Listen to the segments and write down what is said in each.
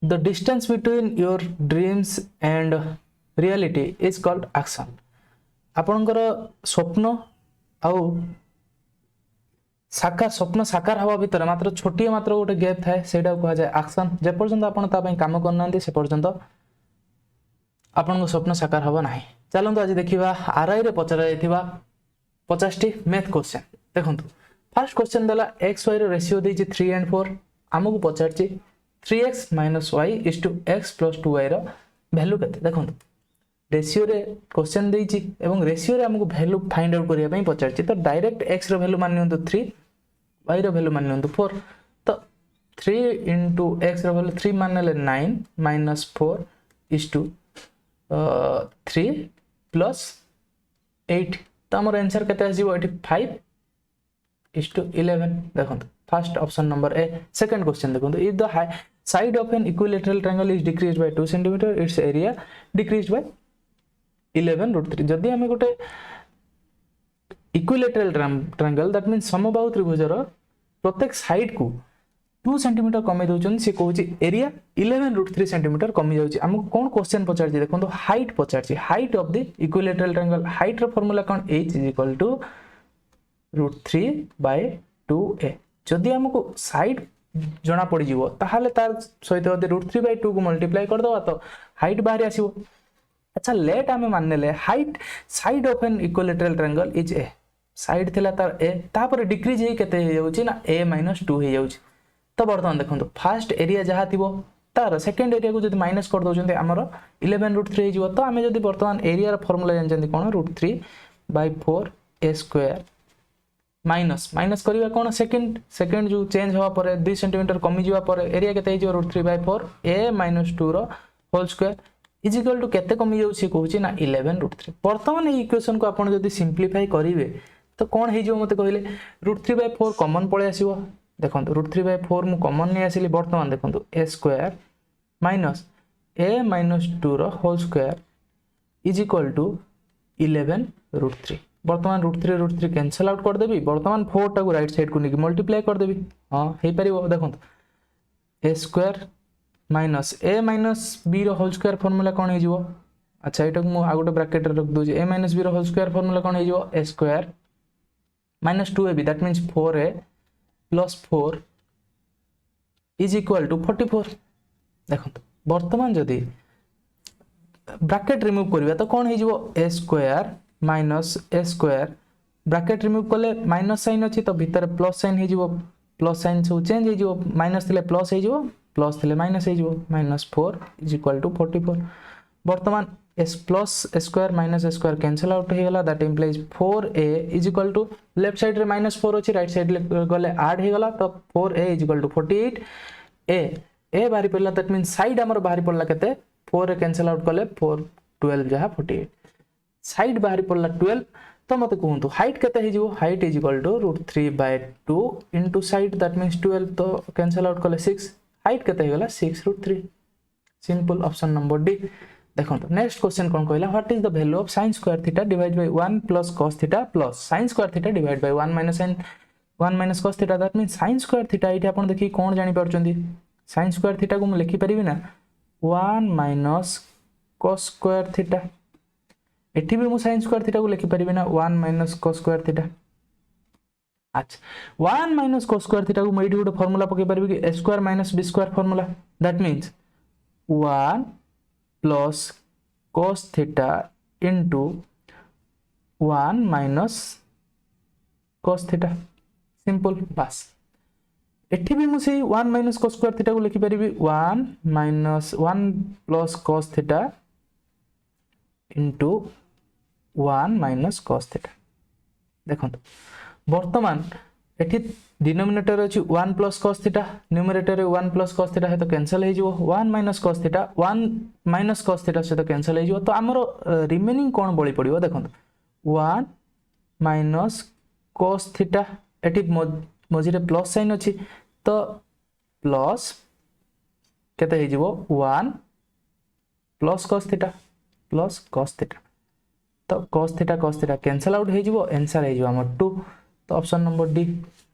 The distance between your dreams and reality is called action आपणकर स्वप्न आउ साकार स्वप्न साकार हवा भितर मात्र छोटिए मात्र गोटे गैप थाए सेटा कहा जाए एक्शन जे पर्यंत आपण ता पई काम करना से पर्यंत आपण स्वप्न साकार हवा नाही चलंतु आज देखिबा आरआई रे पचरा जायथिबा 50 टी मैथ क्वेश्चन देखंतु फर्स्ट क्वेश्चन देला x y रे रेशियो देछि 3 एंड 4 हमकु पचारछि 3x - y = x + 2y रो वैल्यू केते देखंतु रेशियो रे क्वेश्चन देछि एवं रेशियो रे हमकु वैल्यू फाइंड आउट करिया पई पचारछि तो डायरेक्ट x रो वैल्यू मान नियंतु 3 y रो वैल्यू मान नियंतु 4 तो 3 * x रो वैल्यू 3 मानले 9 - 4 = 3 + 8 तो हमर आंसर केते आसीबो एठी 5 = 11 देखंतु first option number A second question देखंतु if the side of an equilateral triangle is decreased by 2 cm its area decreased by 11√3 जदि हमें गोटे इक्विलेटरल ट्रायंगल दैट मींस समबाहु त्रिभुजर प्रत्येक साइड को 2 cm कमी दउछन से कहूची एरिया 11√3 cm कमी जाउची हमको कोन क्वेश्चन पचारची देखंतु हाइट पचारची height of the equilateral triangle height रो फार्मूला कोन h = √3/2a जदि हमको साइड जना पड़ी जीवो ताहाले तार सहित यदि √3/2 को मल्टीप्लाई कर दवा तो हाइट बाहर आसीबो अच्छा लेट हमें मानने ले height side of an equilateral triangle is a side थिला तार a तापर डिक्रीज हे केते हे जाउची ना a - 2 हे जाउची तो वर्तमान देखंतु फर्स्ट एरिया जहा थिबो तार सेकंड एरिया को जदि माइनस कर दोचंते हमर 11√3 हे जीवो तो हमें जदि वर्तमान एरिया रो फार्मूला जानचंती कोन √3/4a² माइनस करिवा कोन सेकंड जो चेंज हवा पर 2 सेंटीमीटर कमी जीवा पर एरिया केते हिजो √3/4 a - 2 रो whole square is equal to केते कमी जाउ से कहूची ना 11√3 वर्तमान ई इक्वेशन को आपण जदि सिंपलीफाई करिवे तो कोन हिजो मते कहिले √3/4 कॉमन पळे आसीबो देखंतु √3/4 मु कॉमन नै आसीली वर्तमान देखंतु a² - a - 2 रो whole square is equal to 11√3 वर्तमान √3 कैंसिल आउट कर देबी वर्तमान 4 टा को राइट साइड को निकि मल्टीप्लाई कर देबी हां हे परिबो देखंतु a² - a - b रो होल स्क्वायर फार्मूला कोन हे जिवो अच्छा एटा मु आ गोटे ब्रैकेट रे रख दउ जे a - b रो होल स्क्वायर फार्मूला कोन हे जिवो a² - 2ab that means 4a + 4 is equal to 44 देखंतु वर्तमान जदी ब्रैकेट रिमूव करबा तो कोन हे जिवो a² - a² ब्रैकेट रिमूव कले माइनस साइन अछि तो भीतर प्लस साइन हे जिवो प्लस साइन सब चेंज हे जिवो माइनस थिले प्लस हे जिवो प्लस थिले माइनस हे जिवो -4 इज इक्वल टू 44 वर्तमान s plus a² - a² cancel out हे गला that implies 4a is equal to left side रे -4 अछि राइट साइड गले ऐड हे गला तो 4a is equal to 48 a बाहरी पड़ला दैट मींस साइड हमर बाहरी पड़ला केते 4 रे कैंसिल आउट कले 4 12 जहा 48 साइड बाहरी पड़ला 12 तो मते कहंतु हाइट केते हे जिवो height is equal to √3/2 into side that means 12 तो कैंसिल आउट कले 6 हाइट केते हे गला 6√3 सिंपल ऑप्शन नंबर डी देखंतु नेक्स्ट क्वेश्चन कोन कहला what is the value of sin square theta divide by 1 + cos theta plus sin square theta divide by 1 - cos theta that means sin square theta इठी आपण देखि कोन जानि परचंदी sin square theta को म लिखि परिबि ना 1 - cos स्क्वायर थीटा एठी भी मु sin स्क्वायर थीटा को लिखि परिबि ना 1 - cos स्क्वायर थीटा अच्छा 1 - cos स्क्वायर थीटा को म एठी गोटे फार्मूला पके परिबि कि a² - b² formula that means 1 + cos theta into 1 - cos theta simple बस एठी भी मु से 1 - cos स्क्वायर थीटा को लिखि परिबि 1 + cos theta into 1 - cos theta देखंतु वर्तमान एठी डिनोमिनेटर अछि 1 + cos थीटा न्यूमरेटर रे 1 + cos थीटा है तो कैंसिल हे जिवो 1 - cos थीटा 1 - cos थीटा से तो कैंसिल हे जिवो तो हमरो रिमेनिंग कोन बळी पडिवो देखंतु 1 - cos थीटा एठी मझिरे प्लस साइन अछि तो प्लस केते हे जिवो 1 + cos theta plus cos theta तो cos थीटा कैंसिल आउट हे जिवो आंसर हे जिवो हमर 2 तो ऑप्शन नंबर डी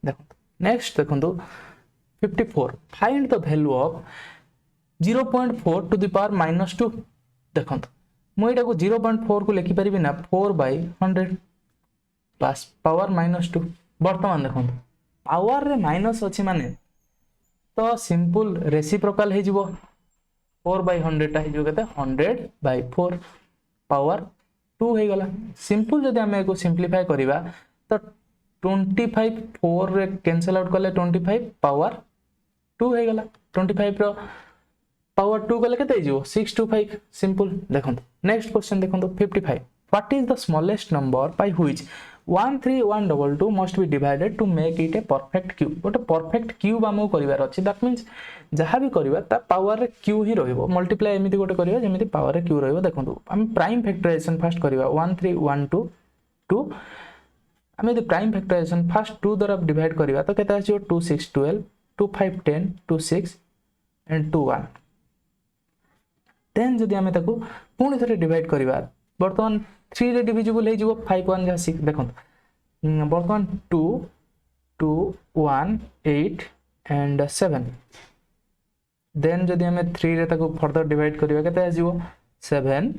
देखो नेक्स्ट देखो 54 find the value of 0.4 to the power -2 देखो मुझे 0.4 को लिखिपारि ना 4/100 बस पावर -2 बर्तमान देखो पावर रे माइनस अच्छी माने तो सिंपल रेसिप्रोकाल हो जिवो 4/100 टा हो केते 100/4 पावर 2 हो गला सिंपल जदि हम एको सिंपलीफाई करिवा तो 25 4 रे कैंसिल आउट कले 25 पावर 2 हो गला 25 रो पावर 2 कले केते जिवो 625 सिंपल देखो नेक्स्ट क्वेश्चन देखो 55 what is the smallest number by which 13122 must be divided to make it a perfect cube गोटे परफेक्ट क्यूब आमको करिवार अछि दैट मींस जहाँ भी करिवा ता पावर रे क्यू ही रहिबो मल्टीप्लाई एमिति गोटे करिवा जेमिति पावर रे क्यू रहिबो देखंतु हम प्राइम फैक्टराइजेशन फर्स्ट करिवा 13122 हम यदि प्राइम फैक्टराइजेशन फर्स्ट 2 द्वारा डिवाइड करिवा तो केते आछियो 2 6 12 2 5 10 2 6 एंड 2 1 देन जदि हमें ताको पुणी थरे डिवाइड करिवा वर्तमान 3 रे डिविजिबल हे जिवो 5 1 जा 6 देखो वर्तमान 2 2 1 8 एंड 7 देन जदि हमें 3 रे ताको फर्दर डिवाइड करिवा केते आ जिवो 7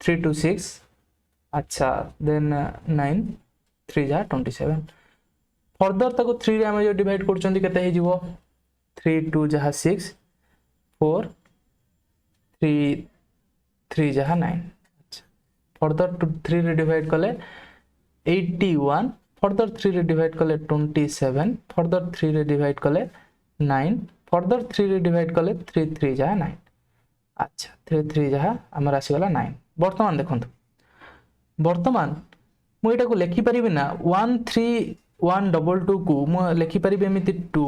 3 2 6 अच्छा देन 9 3 जा 27 फर्दर ताको 3 रे हमें जो डिवाइड करचंदी केते हे जिवो 3 2 जा 6 4 3 3 जहाँ 9 फर्दर 3 रे डिवाइड कले 81 फर्दर 3 रे डिवाइड कले 27 फर्दर 3 रे डिवाइड कले 9 फर्दर 3 रे डिवाइड कले 3 3 जहाँ 9 अच्छा 3 3 जहाँ हमर आसी गला 9 वर्तमान देखंतु वर्तमान मु एटा को लिखि परिबे ना 13122 को मु लिखि परिबे एमिति 2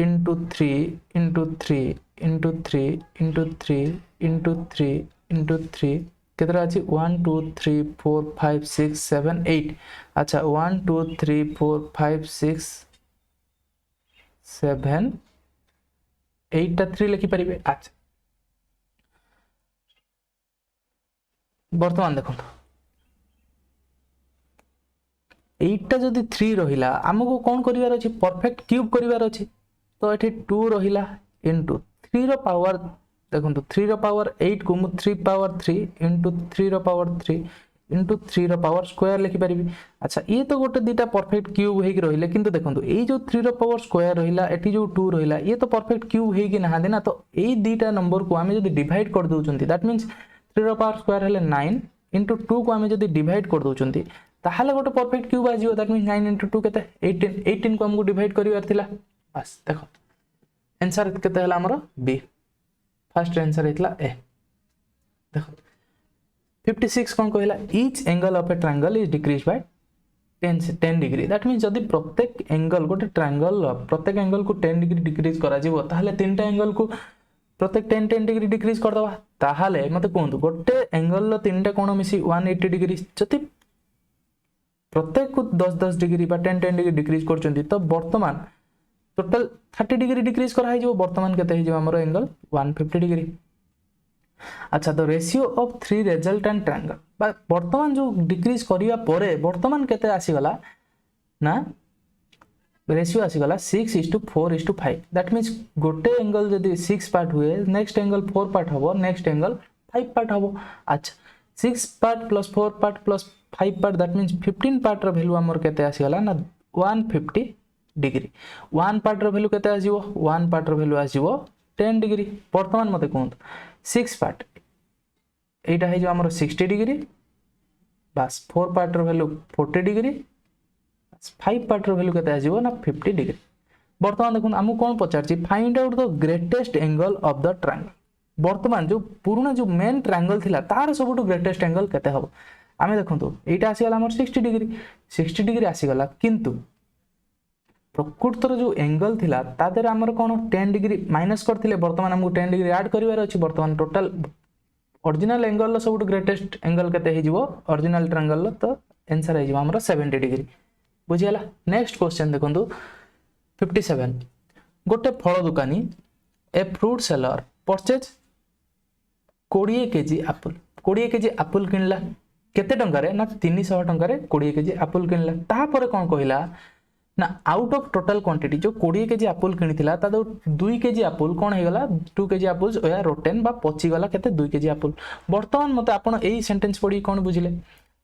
into 3 into 3 into 3 into 3 into 3 into 3 कितना अछि 1 2 3 4 5 6 7 8 अच्छा 1 2 3 4 5 6 7 8 टा 3 लिखि परिबे अच्छा वर्तमान देखो 8 टा जदी 3 रहिला हमको कोन करिवार अछि परफेक्ट क्यूब करिवार अछि तो एठी 2 रहिला इनटू 3 रो पावर देखंतु 3 रो पावर 8 को मु 3 पावर 3 इनटू 3 रो पावर 3 इनटू 3 रो पावर स्क्वायर लिखि परिबी अच्छा ये तो गोटे दीटा परफेक्ट क्यूब हेकि रहिले किंतु देखंतु ए जो 3 रो पावर स्क्वायर रहिला एठी जो 2 रहिला ये तो परफेक्ट क्यूब हेकि नहादे ना तो ए दीटा नंबर को हमें जदी डिवाइड कर दोचंती दैट मींस 3 रो पावर स्क्वायर हेले 9 इनटू 2 को हमें जदी डिवाइड कर दोचंती ताहाले गोटे परफेक्ट क्यूब आ जिवो दैट मींस 9 इनटू 2 केते 18 18 को हमको डिवाइड करिवार थिला बस देखो आंसर केते हला हमरो बी फर्स्ट आंसर हेतला ए देखो 56 कोन कहला each angle of A triangle is decrease by 10 degree that means जदी प्रत्येक एंगल गोटे ट्रायंगल प्रत्येक एंगल को 10 डिग्री डिक्रीज करा जिवो ताहाले तीनटा एंगल को प्रत्येक 10 10 डिग्री डिक्रीज कर दवा ताहाले मते कोंतु गोटे एंगल लो तीनटा कोण मिसी 180 डिग्री जति प्रत्येक को 10 10 डिग्री बा 10 10 डिग्री डिक्रीज करचंती तो वर्तमान टोटल 30 डिग्री डिक्रीज करा है जो वर्तमान केते है जो हमरो एंगल 150 डिग्री अच्छा तो रेशियो ऑफ 3 रिजल्टेंट ट्रायंगल बा वर्तमान जो डिक्रीज करिया परे वर्तमान केते आसी गला ना रेशियो आसी गला 6:4:5 दैट मींस गोटे एंगल जदी 6 पार्ट हुए नेक्स्ट एंगल 4 पार्ट हबो नेक्स्ट एंगल 5 पार्ट हबो अच्छा 6 part plus 4 part plus 5 part that means 15 part रो वैल्यू हमर केते आसी गला ना 150 डिग्री 1 पार्ट रो वैल्यू केते आसीबो 1 पार्ट रो वैल्यू आसीबो 10 डिग्री वर्तमान मते कोन 6 पार्ट एटा है जो हमर 60 डिग्री बस 4 पार्ट रो वैल्यू 40 डिग्री 5 पार्ट रो वैल्यू केते आसीबो ना 50 डिग्री वर्तमान देखुन हमु कोन पचारची find out the greatest angle of the triangle वर्तमान जो पुराना जो मेन ट्रायंगल थिला तार सबटु ग्रेटेस्ट एंगल केते हबो आमे देखंतु एटा आसी गला हमर 60 डिग्री आसी गला किंतु प्रकृतर जो एंगल थिला तादेर हमर कोन 10 डिग्री माइनस करथिले वर्तमान हमहु 10 डिग्री ऐड करिवार अछि वर्तमान टोटल ओरिजिनल एंगल लो सबटु ग्रेटेस्ट एंगल केते हे जिवो ओरिजिनल ट्रायंगल लो तो आंसर हे जिवो हमर 70 डिग्री बुझियला नेक्स्ट क्वेश्चन देखंतु 57 गोटे फल दुकानी a fruit seller purchase 20 KG Apple किनला केते टंका रे ना 300 टंका रे 20 केजी एप्पल किनला ता परे कोन कहिला ना आउट ऑफ टोटल क्वांटिटी जो 20 केजी एप्पल किनिथिला ता 2 केजी एप्पल कोन हे गला 2 केजी एप्पल्स या रोटेन बा पची गला केते 2 केजी एप्पल। वर्तमान मते आपण एई सेंटेंस पढी कोन बुझिले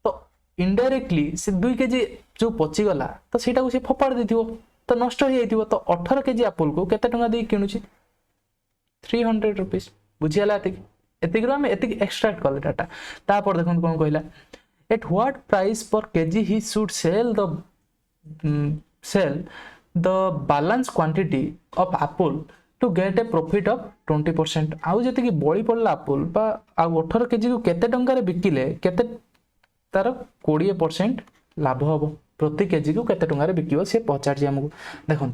तो इनडायरेक्टली से 2 केजी जो पची गला तो सेटा को से फपाड़ देथिवो तो नष्ट हो जाइथिवो तो 18 केजी एप्पल को केते टंका दे किनुची 300 रुपीस बुझियाला एतिक रो हम एतिक एक्सट्रैक्ट कले डाटा तापर देखन कोन कहला एट व्हाट प्राइस पर KG he should sell the balance quantity of apple to get a profit of 20%। आउ जति कि बळी पड़ला एप्पल बा आ 18 केजी को केते टंका रे बिकिले केते तार 20% लाभ हबो प्रति केजी को केते टंका रे बिकिबो से पचार जे हमको देखन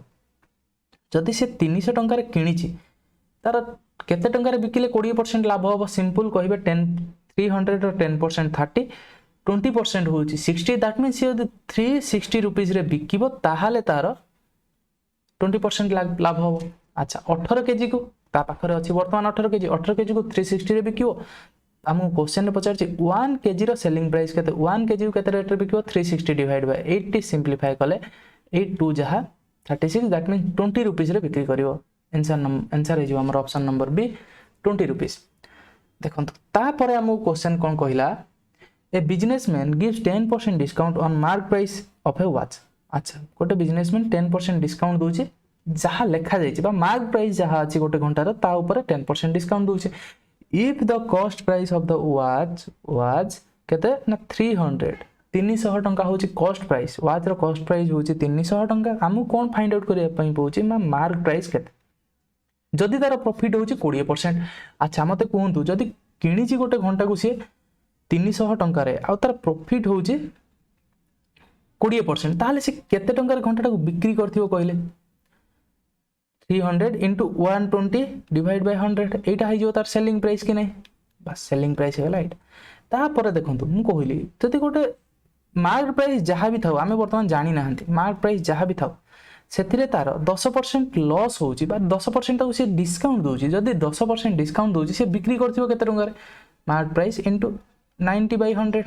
जदि से 300 टंका रे किनिची तार केते टंका रे बिकिले 20% लाभ हबो सिंपल कहिबे 300 और 10% 30 20% होची 60 दैट मींस यदि 360 रुपीस रे बिकिबो ताहाले तार 20% लाभ हो। अच्छा 18 केजी को ता पाखरे अछि वर्तमान 18 केजी को 360 रे बिकिबो हमु क्वेश्चन रे पचार छी 1 केजी रो सेलिंग प्राइस केते 1 केजी को केते रेट रे बिकिबो 360 डिवाइड बाय 80 सिंपलीफाई कले 82 जहा 36 दैट मींस 20 रुपीस रे बिक्री करिवो आंसर हे जो हमर ऑप्शन नंबर बी 20 रुपीस। देखंतु ता परे हमु क्वेश्चन कोन कहिला A businessman gives 10% discount on mark price of a watch। अच्छा गोटे बिजनेसमैन 10% डिस्काउंट दोचे जहा लेखा जाइछि बा मार्क प्राइस जहा अछि गोटे घंटार ता ऊपर 10% डिस्काउंट दोचे if the cost price of the watch was केते ना 300 टंका होछि कॉस्ट प्राइस वॉच रो कॉस्ट प्राइस होछि 300 टंका हमु कोन फाइंड आउट करिया पई पउछि मा मार्क प्राइस केते जदी तार प्रॉफिट होछि 20%। अच्छा मते कोहंतु जदी किनिछि गोटे घंटा को से 300 टंका रे आ तार प्रॉफिट होउची 20% ताले से केते टंका रे घंटा को बिक्री करथियो कहले 300 into 120 डिवाइड बाय 100 एटा है जो तार सेलिंग प्राइस कि नहीं बस सेलिंग प्राइस है लाइट ता पर देखंतु मु कहली जति गोटे मार्क प्राइस जहा भी थाउ आमे वर्तमान जानि नाहंती मार्क प्राइस जहा भी थाउ सेतिरे तार 10% लॉस होउची बा 10% ताउ से डिस्काउंट दोउची जदी 10% डिस्काउंट दोउची से बिक्री करथियो केते टंका रे मार्क प्राइस into 90 by 100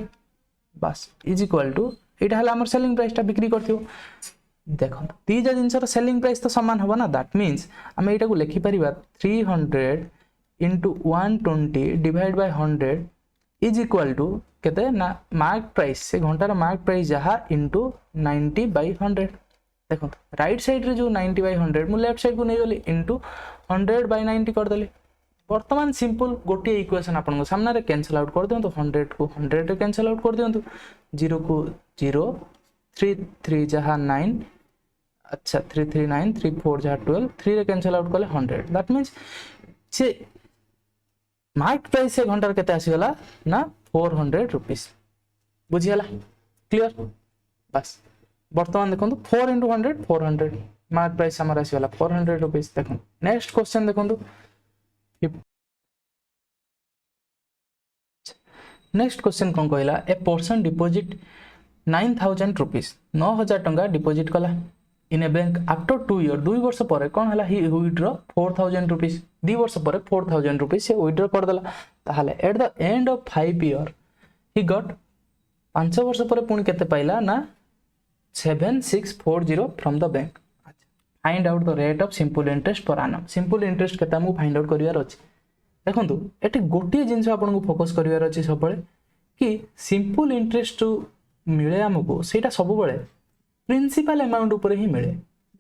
बस इज इक्वल टू एटा हला हमर सेलिंग प्राइस ता बिक्री करथियो देखो तीजा जिंसर सेलिंग प्राइस तो समान होबा ना दैट मींस हम एटा को लिखि परिबा 300 into 120 divide by 100 is equal to केते ना मार्क प्राइस से घंटार मार्क प्राइस जहा into 90 by 100 देखो राइट साइड रे जो 90 by 100 मु लेफ्ट साइड को नै गली into 100 by 90 कर देले वर्तमान सिंपल गोटे इक्वेशन आपन सामने रे कैंसिल आउट कर दियंतु 100 को 100 रे कैंसिल आउट कर दियंतु 0 को 0 3 3 जहा 9 अच्छा 3 3 9 3 4 जहा 12 3 रे कैंसिल आउट करले 100 दैट मींस से मार्क प्राइस से घंटार केते आसी गला ना 400 रुपीस बुझियाला क्लियर बस वर्तमान देखंतु 4 into 100 400 मार्क प्राइस हमर आसी गला 400 रुपीस देखो नेक्स्ट क्वेश्चन देखंतु नेक्स्ट क्वेश्चन कौन कहला ए पर्सन डिपॉजिट 9000 रुपीस 9000 टंका डिपॉजिट कला इन ए बैंक आफ्टर 2 ईयर 2 वर्ष पर कौन हला ही विथड्रॉ 4000 रुपीस 2 वर्ष पर 4000 रुपीस से विथड्रॉ कर देला ताहाले at the end of 5 year he got 5 वर्ष पर पुणी केते पाइला ना 7640 from the bank. Find out the rate of simple interest पर एनम सिंपल इंटरेस्ट केते हमु फाइंड आउट करिवार अछि देखंतु एटी गोटे जिंस आपन को फोकस करिवार अछि सबले कि सिंपल इंटरेस्ट मिले हमको सेटा सब बळे प्रिंसिपल अमाउंट ऊपर ही मिले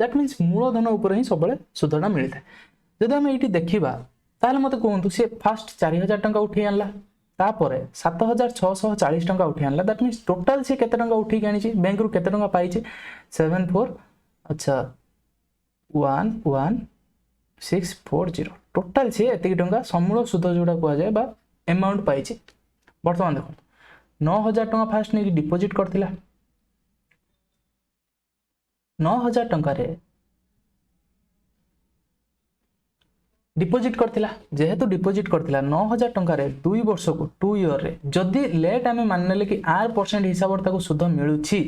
दैट मींस मूलधन ऊपर ही सब बळे सुधना मिलता जदि हम एटी देखिबा ताले मते कोहंतु से फर्स्ट 4000 टंका उठी आनला तापरे 7640 टंका उठी आनला दैट मींस टोटल से केते टंका उठी आनी छी बैंक रु केते टंका पाई छी 74 अच्छा 11640 टोटल से एति टंका समूल सुध जोड़ा को जाय बा अमाउंट पाई छी वर्तमान देखो 9000 टंका फास्ट ने डिपॉजिट करथिला 9000 टंका रे डिपॉजिट करथिला जेहेतु डिपॉजिट करथिला 9000 टंका रे 2 वर्ष को 2 ईयर रे जदी लेट हमें मानले कि 8% हिसाब रे ताको सुध मिलुछि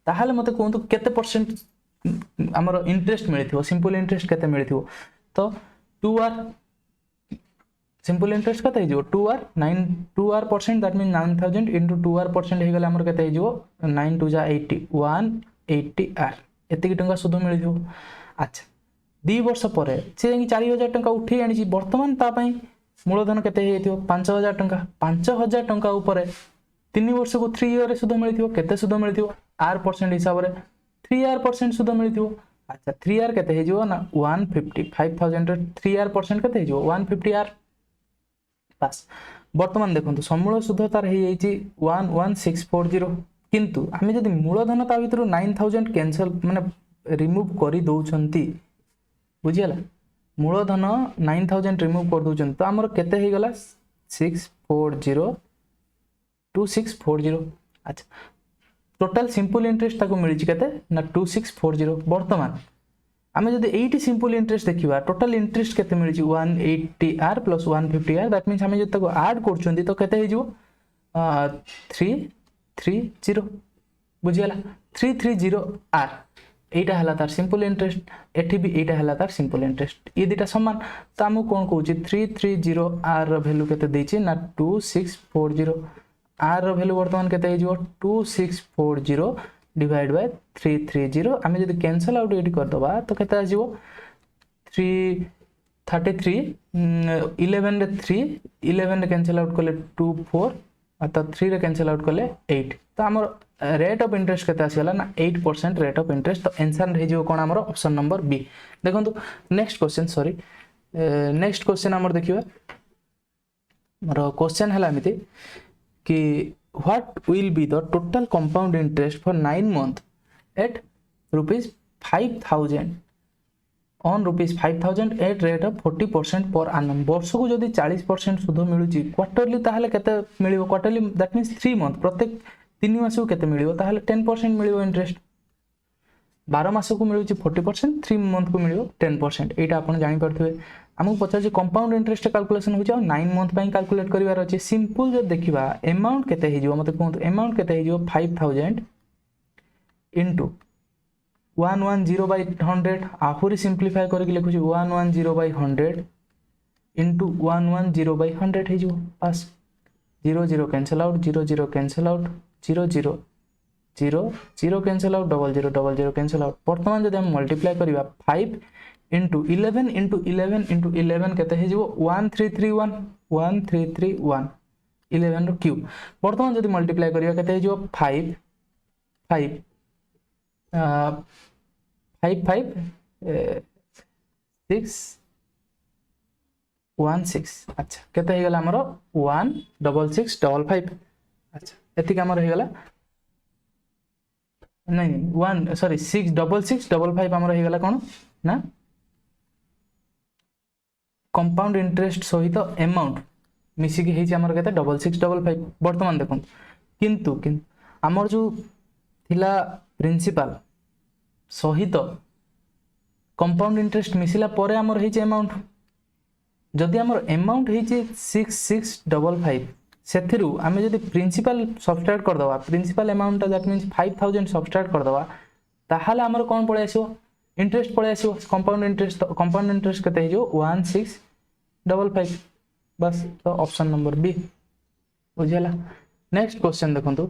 ताहाले मते कोंतु केते परसेंट हमर इंटरेस्ट मिलिथियो सिंपल इंटरेस्ट केते मिलिथियो तो 2r सिंपल इंटरेस्ट केते हिजो 2r% that mean 9000 into 2r% हे गेला हमर केते हिजो 9 2 जा 80 180r एतिक टंका सुध मिलिथिबो। अच्छा 2 वर्ष पर से 4000 टंका उठे आनी बर्तमान तापाई मूलधन केते हेतिबो 5000 टंका 5000 टंका ऊपर 3 वर्ष को 3 ईयर सुध मिलिथिबो केते सुध मिलिथिबो आर परसेंट हिसाब रे 3% सुध मिलिथिबो। अच्छा 3 केते हेजिवो ना 150 5000 रे 3 परसेंट केते हेजिवो 150 पास। वर्तमान देखंतु समूल सुध तार हे जाईची 11640 किंतु आमे जदि मूलधन ता भितर 9000 कैंसिल माने रिमूव करि दउछंती बुझियला मूलधन 9000 रिमूव कर दउछन तो हमर केते हे गला 2640। अच्छा टोटल सिंपल इंटरेस्ट ताको मिली केते ना 2640। वर्तमान आमे जदि 80 सिंपल इंटरेस्ट देखिबा टोटल इंटरेस्ट केते मिली 180r + 150r दैट मींस आमे जदि ताको ऐड करछंती तो केते हे जिवो 330 बुझियला 330r एटा हला तार सिंपल इंटरेस्ट एठी भी एटा हला तार सिंपल इंटरेस्ट ये दुटा समान तो हम कोन कहूची 330r रो वैल्यू केते देछि ना 2640 r रो वैल्यू वर्तमान केते हे जिवो 2640 डिवाइड बाय 330 आमे जदि कैंसिल आउट एडी कर दबा तो केते आजिवो 333 11 रे 3 11 रे कैंसिल आउट करले 24 तो 3 रे कैंसिल आउट करले 8 तो हमर रेट ऑफ इंटरेस्ट केते आसीला ना 8% रेट ऑफ इंटरेस्ट तो आंसर रह जिवो कोन हमर ऑप्शन नंबर बी। देखंतु next question sorry next question हमर देखिबा मोर क्वेश्चन हला एमिति कि what will be the total compound interest for 9 months at rupees 5000 on rupees 5000 at rate of 40% per annum वर्ष को जदि 40% सुध मिलुची क्वार्टरली ताहले केते मिलिबो क्वार्टरली दैट मींस 3 मंथ प्रत्येक 3 मास को केते मिलिबो ताहले 10% मिलिबो इंटरेस्ट 12 मास को मिलुची 40% 3 मंथ को मिलिबो 10% एटा आपण जानि परथबे। हमको पचार कंपाउंड इंटरेस्ट कैलकुलेशन हो 9 मंथ पे कैलकुलेट करिवार अछि सिंपल जो देखिबा अमाउंट केते हे जिवो मते कोन अमाउंट केते हे जिवो 5000 इनटू 110/100 आहुरी सिंपलीफाई करके लिखु छी 110/100 इनटू 110/100 हे जिवो पास 0 0 cancel out 0 0 cancel out 0 0 0 0 cancel out 0 0 0 0 cancel out. वर्तमान जदि हम मल्टीप्लाई करिवा 5 into 11 into 11 into 11 केते हे जिवो 1331 11 रो क्यूब। वर्तमान जदि मल्टीप्लाई करिया केते हे जिवो 5 5 5 5 6 1 6 अच्छा केते हे गला हमरो 16655 अच्छा एतिक हमर हे गला नहीं 1 सॉरी 66655 हमर हे गला कोन ना कंपाउंड इंटरेस्ट सहित अमाउंट मिसिक हेछि हमर केते 6655 वर्तमान देखन किंतु हमर जो थिला प्रिंसिपल सहित कंपाउंड इंटरेस्ट मिसिला परे हमर हेछि अमाउंट जदि हमर अमाउंट हेछि 6655 सेथिरु आमे जदि प्रिंसिपल सब्सट्रैक्ट कर दवा principal amount that means 5000 subtract कर दवा ताहाले हमर कोन पळे आसीबो इंटरेस्ट पळे आसीबो कंपाउंड इंटरेस्ट केते हे जो 1655 बस तो ऑप्शन नंबर बी बुझियला। नेक्स्ट क्वेश्चन देखंतु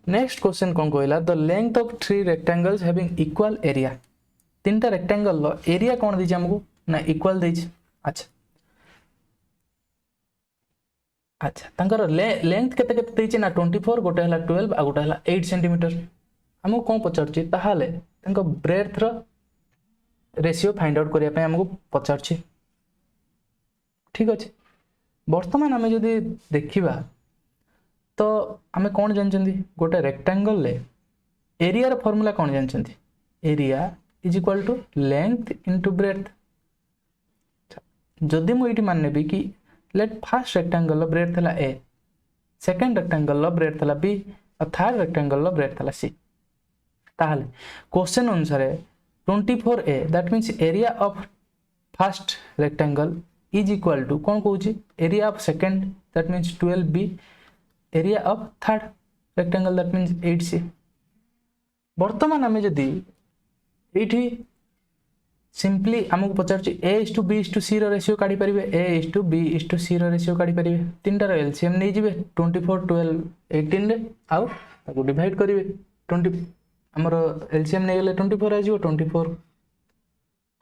नेक्स्ट क्वेश्चन कोन कहला the length of 3 rectangles having equal area तीनटा रेक्टेंगल लो एरिया कोन दिछि हमकु ना इक्वल दिछि। अच्छा अच्छा तांकर लेंथ केते केते दिछि ना 24 गोटे हला 12 आ गोटे हला 8 सेंटीमीटर हमकु कोन पचारछि ताहाले तांको breath row ratio find out करिया पे हमकु पचारछि ठीक अछि। वर्तमान आमे जदि देखिबा तो आमे कोन जानचंदी गोटे रेक्टेंगल ले एरिया रो फार्मूला कोन जानचंदी area is equal to length into breadth. जदि मु इटी मानने भी कि लेट फर्स्ट रेक्टेंगल लो ब्रेथ थला ए सेकंड रेक्टेंगल लो ब्रेथ थला बी और थर्ड रेक्टेंगल लो ब्रेथ थला सी ताहाले क्वेश्चन अनुसार 24a that means area of first rectangle is equal to कौन कहूँ area of second that means 12b area of third rectangle that means 8c। वर्तमान आमे जदि एठी सिंपली हमको पचार A:B:C रो रेशियो काढी परिबे A:B:C रो रेशियो काढी परिबे तीनटा रो एलसीएम नै जिबे 24 12 18 रे आउ ताको डिवाइड करिवे आमर एलसीएम नहीं गले 24 आजो 24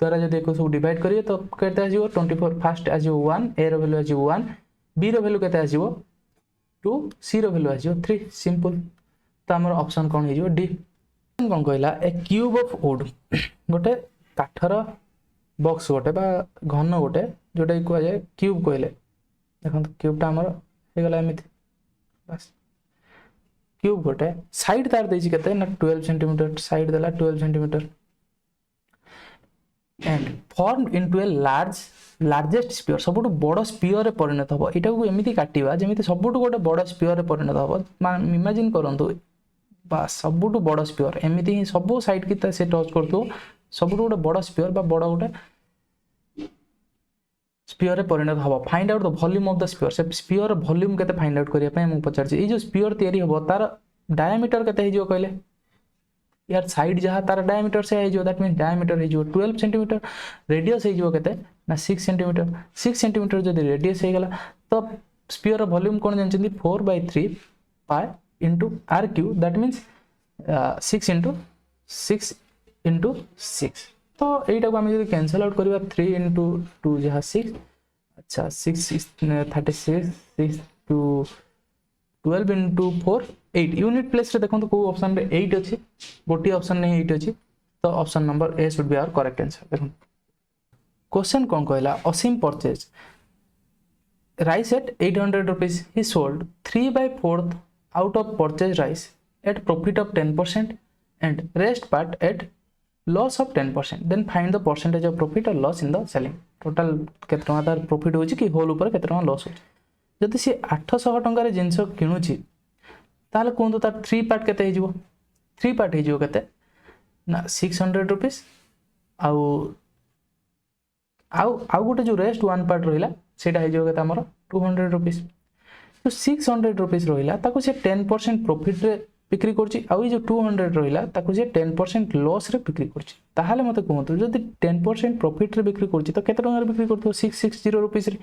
द्वारा जब सब डिवाइड करिए तो केते आजो 24 फास्ट आजो 1 ए रो वैल्यू आजो 1 बी रो वैल्यू केते आजो 2 सी रो वैल्यू आजो 3 सिंपल। तो आमर ऑप्शन कौन हो डी कौन कहला ए क्यूब ऑफ वुड गोटे काठर बॉक्स गोटे बा घन गोटे जोटा कि कह जाए क्यूब कहले देखो क्यूबटा आमर हो गला एमती बस क्यूब गोटे साइड तार देछि केते ना 12 सेंटीमीटर साइड देला 12 centimetre and formed into a largest sphere सबुठ बड़ स्फीयर रे परिणत हो एटा को एमिति काटिबा जेमिति सबुठ गोटे बड़ स्फीयर रे परिणत हो इमेजिन करंतु बा सबुठ बड़ स्फीयर एमिति ही सब साइड की से टच करतो सबुठ गोटे बड़ स्फीयर बा बड़ गोटे स्फीयर रे परिणत हो find out the volume of the sphere से स्फीयर वॉल्यूम केते फाइंड आउट करिया पय मु पचार जे जो स्फीयर तयारी हो तार डायमीटर केते हे जो कहले यार साइड जहाँ तार डायमीटर से हो दैट मीन डायमीटर हो 12 सेंटीमीटर रेडियस हो केते ना 6 सेंटीमीटर 6 सेंटीमीटर जदि रेडियस हो गला तो स्फीयर वॉल्यूम कोन जानचंदी 4/3 pi into R cube that means 6 into 6 तो एटा को हम जदि कैंसिल आउट करबा 3 इनटू 2 जहाँ 6 अच्छा 6 36 6 टू 12 इनटू 4 8 यूनिट प्लेस रे देखो को ऑप्शन रे 8 अछि गोटी ऑप्शन नहीं 8 अछि तो option number A should be our correct answer. देखो क्वेश्चन कोन कहला Asim purchase rice at 800 rupees he sold 3/4 out of purchase rice at profit of 10% and rest part at loss of 10% then find the percentage of profit or loss in the selling total केते टका तार profit होची कि whole ऊपर केते टका loss होची जदि से 800 टका रे जिंस किनुची ताले कोन तो तार 3 पार्ट केते हे जिवो 3 पार्ट हे जिवो केते ना 600 रुपीस आउ गोटे जो रेस्ट 1 पार्ट रहिला सेटा हे जिवो केते हमर 200 रुपीस तो 600 रुपीस रहिला ताको से 10% प्रॉफिट रे बिक्री करछि आउ जो 200 रहिला ताको से 10% लॉस रे बिक्री करछि ताहाले मते कहंतु जदि 10% प्रॉफिट रे बिक्री करछि तो केते टका रे बिक्री करथो 660 रुपीस रे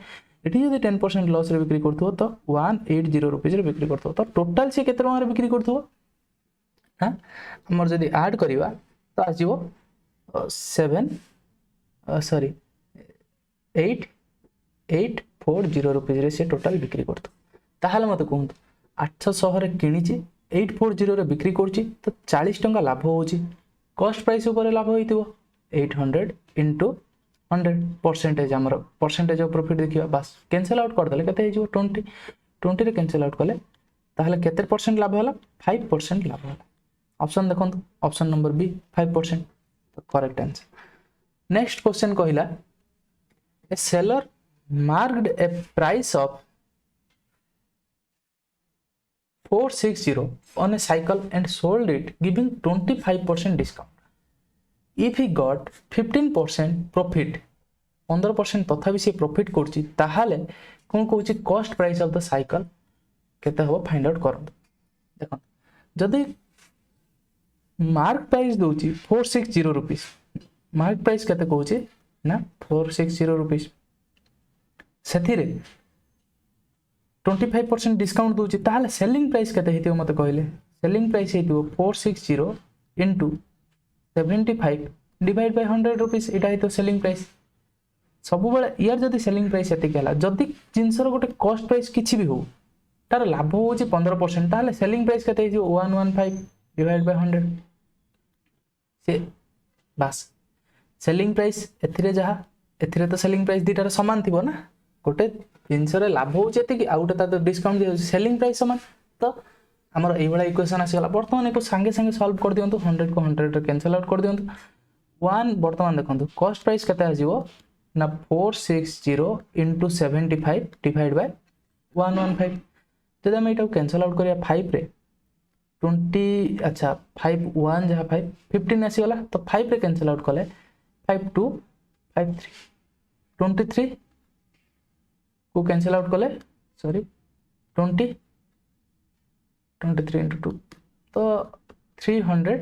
एठी जदि 10% लॉस रे बिक्री करथो तो 180 रुपीस रे बिक्री करथो तो टोटल से केते टका रे बिक्री करथो हां हमर जदि ऐड करिवा तो आजिवो 840 रुपीस रे से टोटल बिक्री करथो ताहाले मते कहंतु 800 रे किनिछि 840 रे बिक्री करछि तो 40 टका लाभ होछि कॉस्ट प्राइस ऊपर लाभ होइतिबो 800 इनटू 100 परसेंटेज हमर परसेंटेज ऑफ प्रॉफिट देखिबा बस कैंसिल आउट कर देले केते हे जो 20 रे कैंसिल आउट कले ताहले केते परसेंट लाभ होला 5% लाभ होला ऑप्शन देखंतु ऑप्शन नंबर बी 5% तो करेक्ट आंसर। नेक्स्ट क्वेश्चन कहिला a seller marked a price of 460 on a cycle and sold it giving 25% discount. If he got 15% profit 15% तथापि से प्रॉफिट करछि ताहाले कोन कहूछि cost price of the cycle केते हो फाइंड आउट करन देखो जदि मार्क प्राइस दोछि 460 रुपीस मार्क प्राइस केते कहूछि ना 460 रुपीस सेथिरे 25% डिस्काउंट दोछि ताहाले सेलिंग प्राइस केते हेतियो मते कहले सेलिंग प्राइस हेतियो 460 इनटू 75 डिवाइड बाय 100 रुपीस एटा हेतियो सेलिंग प्राइस सब बेले यार जदी सेलिंग प्राइस एते केला जदी जिंसर गोटे कॉस्ट प्राइस किछि भी हो तार लाभ होछि 15% ताहाले सेलिंग प्राइस केते हेतियो 115 डिवाइड बाय 100 से बस सेलिंग प्राइस एथिरे जहा एथिरे तो सेलिंग प्राइस दीटार समान थिबो ना गोटे जिनसरे लाभ होचे कि आउट ता डिस्काउंट दियो सेलिंग प्राइस समान तो हमर एई वाला इक्वेशन आसीगला वर्तमान एको संगे संगे सॉल्व कर दियंतु 100 को 100 रे कैंसिल आउट कर दियंतु 1 वर्तमान देखंतु कॉस्ट प्राइस केते आजिवो ना 460 इनटू 75 डिवाइड बाय 115 जदि हम एटा कैंसिल आउट करिया 5 रे 20 अच्छा 5 1 जहा 5 15 आसीगला तो 5 रे कैंसिल आउट कले 5 2 5 3 23 को कैंसिल आउट कले सॉरी 20 23 into 2 तो 300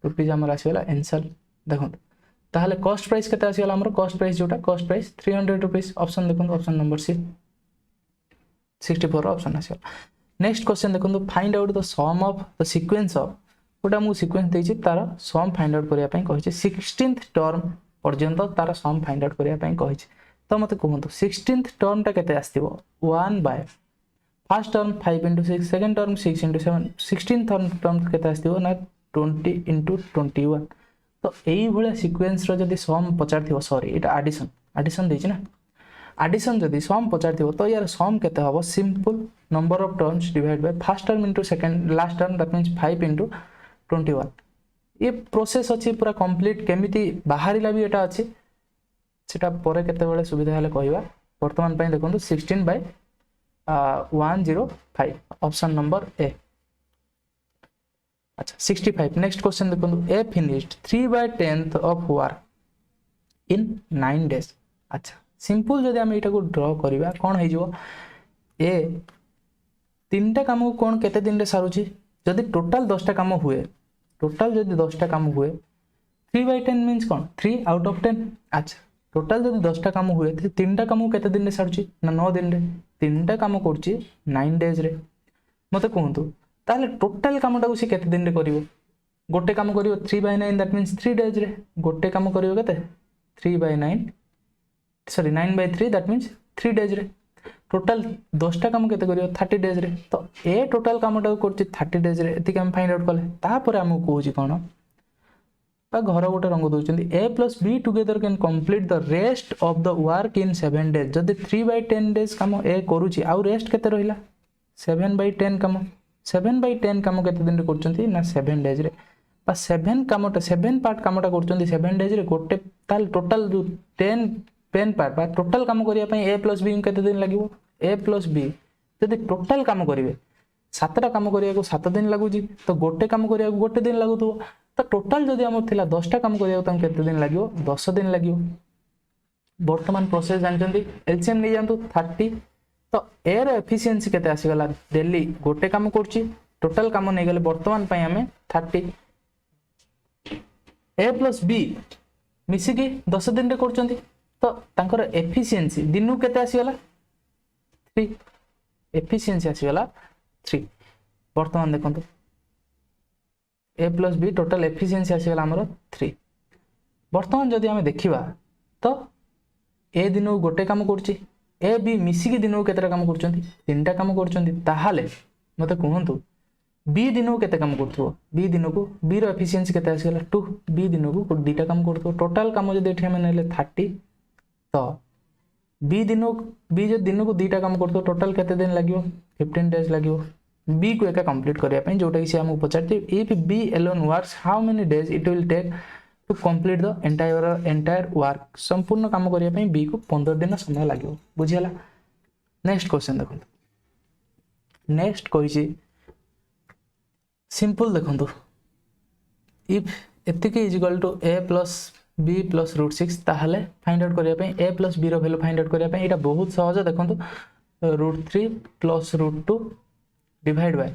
रुपीस हमर आसीगला आंसर देखो ताहले कॉस्ट प्राइस केते आसीगला हमर कॉस्ट प्राइस जोटा कॉस्ट प्राइस 300 रुपीस ऑप्शन देखो ऑप्शन नंबर सी 64 ऑप्शन आसीगला। नेक्स्ट क्वेश्चन देखो find out the sum of the sequence of गोटे मुझे सिक्वेन्स देछि तार सम फाइंड आउट करिया पई कहिछि 16th टर्म पर्यंत तार सम फाइंड आउट करिया पई कहिछि तो मते कहंतु 16th टर्म टा केते आस्तिबो 1 by first term 5 into 6 second term 6 into 7 16th term केते आस्तिबो ना 20 into 21 तो एई भले सीक्वेंस रो जदी सम पचार थिबो सॉरी एटा एडिशन देछि ना एडिशन जदी सम पचार थिबो तो यार सम केते हबो simple number of terms divide by first term into second last term that means 5 into 21 ये प्रोसेस अछि पूरा कंप्लीट केमिति बाहरिला भी एटा अछि सेटा परे केते बेले सुविधा हले कहिबा वर्तमान पई देखंतु 16 by 105 ऑप्शन नंबर ए अच्छा 65 नेक्स्ट क्वेश्चन देखंतु A finished 3/10 of work in 9 days अच्छा सिंपल जदि हम एटा को ड्रा करिबा कोन हे जो ए तीनटा काम को कोन केते दिन रे सारुची जदि टोटल 10टा काम हुए टोटल जदि 10टा काम हुए 3/10 मींस कोन 3 आउट ऑफ 10 अच्छा टोटल जदि 10टा काम हुए तो तीनटा काम केते दिन रे सारुची ना 9 दिन रे तीनटा काम करची 9 days रे मते कहंतु ताले टोटल कामटा को से केते दिन रे करिवो गोटे काम करिवो 3/9 दैट मींस 3 days रे गोटे काम करिवो केते 3/9 सॉरी 9/3 दैट मींस 3 days रे टोटल 10टा काम केते करिवो 30 days रे तो ए टोटल कामटा को करची 30 days रे एति हम फाइंड आउट कले तापर हम कहूची कोन बा घर गोटे रंग दउचंदी a plus b together can complete the rest of the work in 7 days जदि 3/10 days काम a करूची आ रेस्ट केते रहिला 7/10 काम 7/10 काम केते दिन रे करचंती ना 7 days रे बा 7 कामटा 7 पार्ट कामटा करचंती 7 days रे गोटे ताल टोटल जो 10 पेन पार्ट बा टोटल काम करिया पई a plus b केते दिन लागिवो a plus b जदि टोटल काम करिवे 7टा काम करिया को 7 दिन लागुची तो गोटे काम करिया को गोटे दिन लागुतो तो टोटल जदि हमर थिला 10टा काम करिया त केते दिन लागिवो 10 दिन लागिवो वर्तमान प्रोसेस जानचंती एलसीएम नै जानतु 30 तो ए रो एफिशिएंसी केते आसी गला डेली गोटे काम करची टोटल काम नै गेले वर्तमान पई हमें 30 a plus b मिसी की 10 दिन रे करचंती तो तांकर एफिशिएंसी दिनु केते आसी गला 3 एफिशिएंसी आसी गला 3 वर्तमान देखंतु a plus b total efficiency आसी गला हमरो 3 वर्तमान जदि हमें देखिबा तो ए दिनो गोटे काम करची ए बी मिसी की दिनो केतेटा काम करचंती तीनटा काम करचंती ताहाले मते कहंतु बी दिनो केते काम करथो बी दिनो को बी रो एफिशिएंसी केते आसी गला 2 बी दिनो को दुटा काम करथो टोटल काम जदि एठी हमें नेले 30 तो बी जो दिनो को दुटा काम करथो टोटल केते दिन लागियो 15 days लागियो b को एका कंप्लीट करिया पई जोटा कि से हम पचारती if b alone works how many days it will take to complete the entire work संपूर्ण काम करिया पई b को 15 दिन समय लागियो बुझियला नेक्स्ट क्वेश्चन देखो नेक्स्ट कहिची सिंपल देखंतु इफ एतिके is equal to a plus b plus √6 ताहले फाइंड आउट करिया पई a plus b रो वैल्यू फाइंड आउट करिया पई एटा बहुत सहज देखंतु √3 plus √2 divide by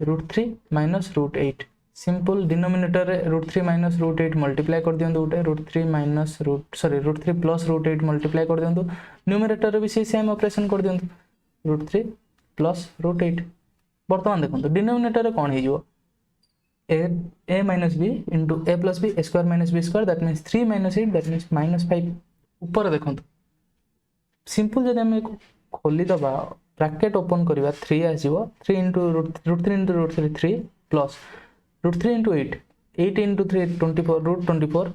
√3 minus √8 simple denominator रे √3 minus √8 मल्टीप्लाई कर दियंतु उटे √3 minus √3 plus √8 मल्टीप्लाई कर दियंतु न्यूमरेटर रे भी सेम ऑपरेशन कर दियंतु √3 plus √8 वर्तमान देखंतु डिनोमिनेटर रे कोन हे जो a minus b into a plus b a square minus b square that means 3 minus 8 that means -5 ऊपर देखंतु सिंपल जदि हम खोली दबा bracket open करिवा 3 आसीबो 3 into √3 into √3 3 plus √3 into 8 8 into 3 24 √24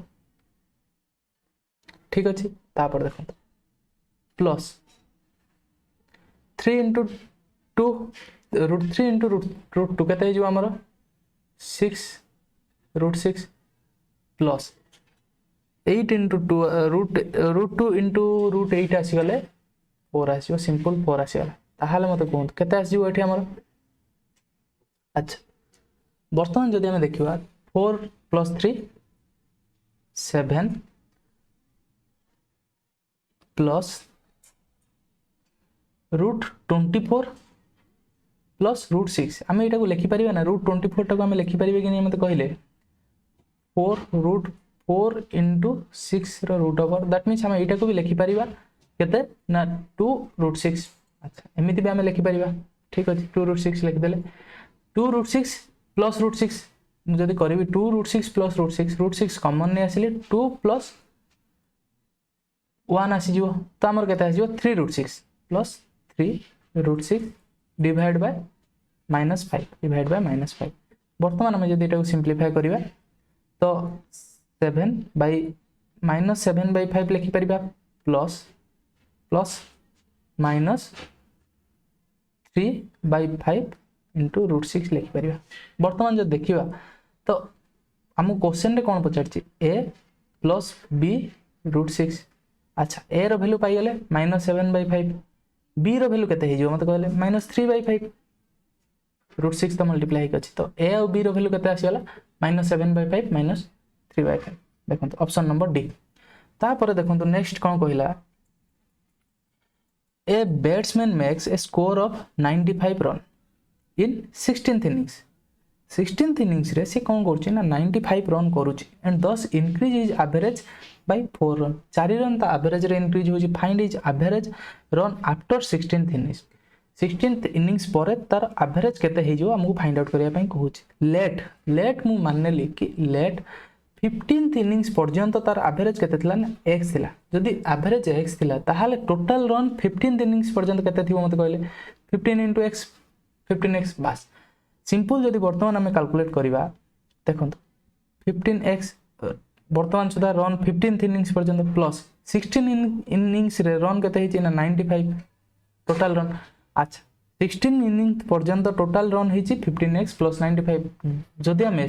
ठीक अछि तापर देखंतु प्लस 3 into 2 √3 into √2 केते जो हमर 6 √6 प्लस 8 into 2 √2 into √8 आसी गले 4 आसीबो सिंपल 4 आसी गला ताहाले मते कोन केते आसीबो एठी हमर अच्छा वर्तमान जदि हम देखिबा 4 plus 3 7 plus √24 plus √6 हम एटा को लिखि परिबा ना √24 टा को हम लिखि परिबे कि नै मते कहिले 4 into 6 रो रूट ओवर दैट मींस हम एटा को भी लिखि परिबा केते ना 2 √6 अच्छा एमिति भी हम लिखि परिबा ठीक अछि 2 √6 लिखि देले 2 √6 plus √6 मुझे करी 2√6 प्लस √6 कॉमन नहीं आसिली 2 प्लस 1 आसीज तो आमर केते आसीज 3√6 प्लस 3√6 डिवाइड बाय -5 बर्तमान आम जब सिंप्लीफाई करवा तो 7/-7/5 लिखिपर प्लस प्लस -3/5 इंटू √6 लिखिपर। बर्तमान जब देखा तो आम क्वेश्चन कौन पचार ए प्लस बी √6 अच्छा ए रो वैल्यू पाइगले -7/5 बी रो वैल्यू केते हो मत कहले -3/5 √6 तो मल्टीप्लाई अच्छी तो ए और बी रो वैल्यू केते आसीगला -7/5 -3/5 देखो ऑप्शन नंबर डी। तापर देखो नेक्स्ट कौन कहला a batsman makes a score of 95 run in 16th innings 16th innings रे से कौन करुच्ची ना 95 रन करुच्ची and thus increase his average by 4 run 4 run ता एवरेज रे इनक्रीज होची find his average run after 16th innings 16th innings पर तार एवरेज केते हे जो हमको फाइंड आउट करिया पई कहूची लेट मु माननेली कि लेट 15th innings पर्यंत तार एवरेज केते थिला ना x थिला जदी एवरेज x थिला ताहाले टोटल रन 15th innings पर्यंत केते थिबो मते कहले 15 * x 15x बस सिंपल जदी वर्तमान हमें कैलकुलेट करबा देखो 15x वर्तमान सुधा रन 15th innings पर्यंत प्लस 16 innings रे रन केते हिची ना 95 टोटल रन अच्छा 16 innings पर्यंत टोटल रन हिची 15x प्लस 95 जदी हमें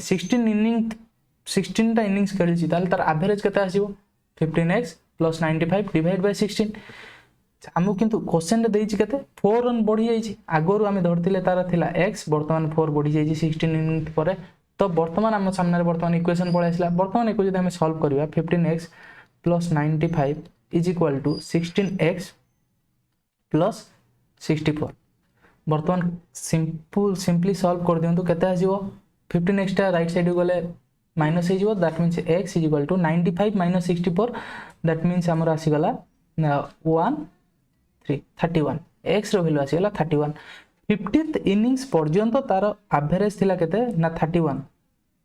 16 टा innings खेली ताल तार एवरेज केते आसीबो 15x प्लस 95 डिवाइड बाय 16 आमको किंतु क्वेश्चन रे देइछि केते 4 रन बढ़ी जाइछि आगरु आमे धरतिले तार थिला x वर्तमान 4 बढ़ी जाइछि 16 innings परे तो वर्तमान आम सामने वर्तमान इक्वेशन पळे आसला वर्तमान एको जदी हमें सॉल्व करबा 15x plus 95 is equal to 16x plus 64 वर्तमान सिंपली सॉल्व कर दियंतु केते आसीबो 15x टा राइट साइड गले माइनस हो that means x is equal to 95 minus 64 that means हमर आसी गला 31 x रो वैल्यू आसी गला 31 15th innings पर्यंत तार एवरेज थिला केते ना 31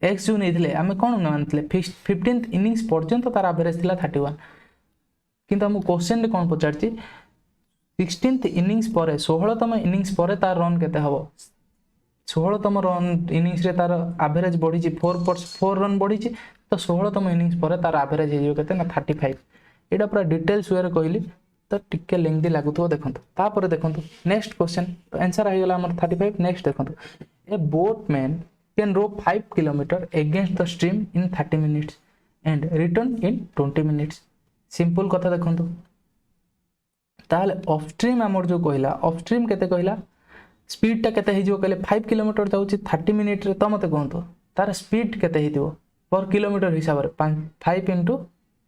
x जो नै थिले हमें कोन मानथिले 15th innings पर्यंत तार एवरेज थिला 31 किंतु हम क्वेश्चन रे कोन पचारछि 16th innings पर 16तम innings पर तार रन केते हबो 16तम रन इनिंग्स रे तार एवरेज बढ़ी 4 रन बढ़ी तो 16तम इनिंग्स पर तार एवरेज हे केते ना 35 एटा पूरा डिटेल्स वे कहली तो टिके लेंथी लागुथो देखंतु तापर देखंतु नेक्स्ट क्वेश्चन आंसर आ गेला हमर 35 नेक्स्ट देखंतु a boatman can row 5 kilometre against the stream in 30 minutes and return in 20 minutes simple कथा देखंतु ताले ऑफ स्ट्रीम हमर जो कहला ऑफ स्ट्रीम केते कहला स्पीड टा केते हे जो कहले 5 किलोमीटर जाउची 30 मिनिट रे तो मते कहंतु तार स्पीड केते हेतिबो पर किलोमीटर हिसाब रे 5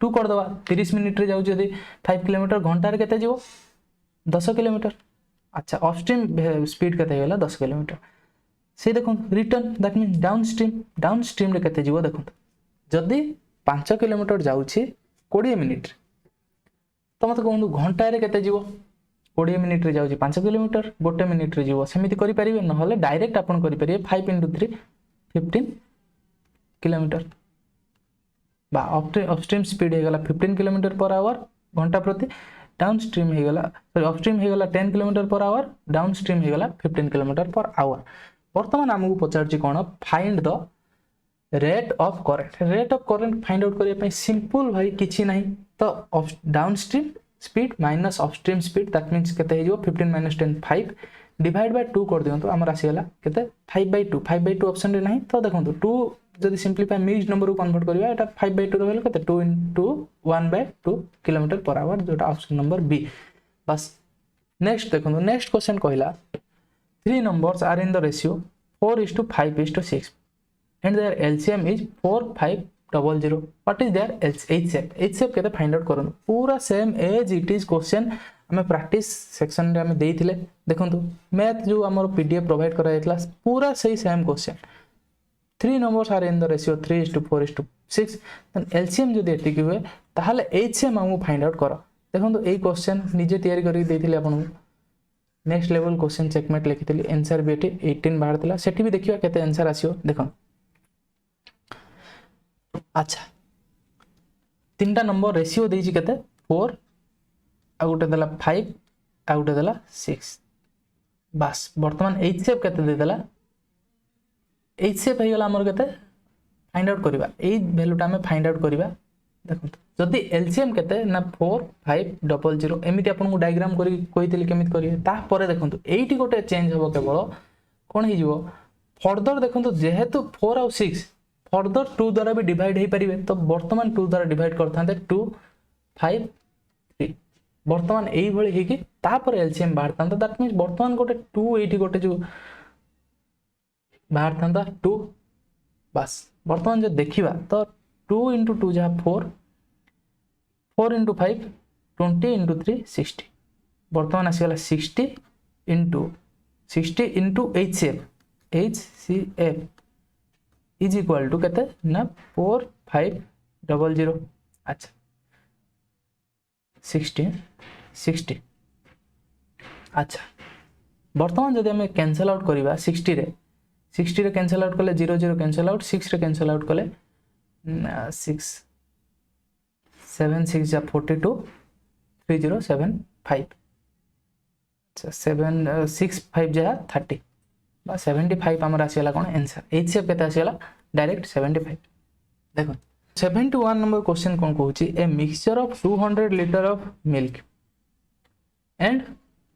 * 2 कर दवा 30 मिनिट रे जाउ जदी 5 किलोमीटर घंटा रे केते जीवो 10 किलोमीटर अच्छा ऑफ स्ट्रीम स्पीड केते गेला 10 किलोमीटर से देखो return that mean down stream रे केते जीवो देखो जदी 5 किलोमीटर जाउची 20 मिनिट तो मते कहंतु घंटा रे केते जीवो 20 मिनिट रे जाउची 5 किलोमीटर 1 मिनिट रे जीवो सेमिति करि परिबे न हले डायरेक्ट अपन करि परिबे 5 * 3 15 किलोमीटर बा अपस्ट्रीम स्पीड हे गला 15 किलोमीटर पर आवर घंटा प्रति डाउन स्ट्रीम हे गला सॉरी अपस्ट्रीम हे गला 10 kilometre per hour down stream हे गला 15 किलोमीटर पर आवर वर्तमान हमहु पचारची कोन find the rate of current find out करिया पई सिंपल भाई किछि नाही तो downstream speed minus upstream speed that means केते हे जो 15 - 10 5 डिवाइड बाय 2 कर दियंतो हमर आसी गला केते 5/2 ऑप्शन रे नाही तो देखंतु 2 जदी सिंपलीफाई मिक्स्ड नंबर को कन्वर्ट करबा एटा 5/2 रो वैल्यू केते 2 * 1/2 किलोमीटर पर आवर जोटा ऑप्शन नंबर बी बस नेक्स्ट देखंतु नेक्स्ट क्वेश्चन कहला 3 numbers are in the ratio 4:5:6 and their LCM is 4500 what is their HCF केते फाइंड आउट करन पूरा same as it is question हमें प्रैक्टिस सेक्शन रे हमें देइथिले देखंतु मैथ जो हमर पीडीएफ प्रोवाइड करा जायतला पूरा सही same question 3 numbers are in the ratio 3:4:6 then LCM जदी एटिक हुए ताहाले HCM हमहु फाइंड आउट करो देखंतु एई क्वेश्चन निजे तयारी करी देइथिले आपन नेक्स्ट लेवल क्वेश्चन चेकमेट लिखितली आंसर भी एटी 18 बाहर थिला सेठी भी देखियो केते आंसर आसियो देखो अच्छा 3टा नंबर रेशियो देछि केते 4 आ गोटे देला 5 आ गोटे देला 6 बस वर्तमान HCF केते दे देला HCF हे गेला हमर केते फाइंड आउट करबा ए वैल्यूटा हमें फाइंड आउट करबा देखो जदि LCM केते ना 4 5 0 0 एमिति आपन को डायग्राम करी कहितली केमित करिवे ता परे देखंतु एइटी गोटे चेंज होबो केवल कोन हे जिवो फर्दर देखंतु जेहेतु 4 और 6 फर्दर 2 द्वारा भी डिवाइड हे परिबे तो वर्तमान 2 द्वारा डिवाइड करथांते 2 5 3 वर्तमान एई भली हे कि ता पर LCM बाहरथांता दैट मींस वर्तमान गोटे 2 एइटी गोटे जो बाहरथांता 2 बस वर्तमान जो देखिबा तो 2 into 2 जहा 4 4 into 5 20 into 3 60 वर्तमान आसीगला 60 into HCF is equal to केते ना 4 5 0 0 अच्छा 60 अच्छा वर्तमान जदि हमें कैंसल आउट करिबा 60 रे कैंसल आउट कले 0 0 कैंसल आउट 6 रे कैंसल आउट कले 6 7 6 जा 42 3075 अच्छा 7 6 5 जा 30 बा 75 हमर आसीला कोन आंसर HCF केते आसीला डायरेक्ट 75 देखो 71 नंबर क्वेश्चन कोन कहूची a mixture of 200 litre of milk and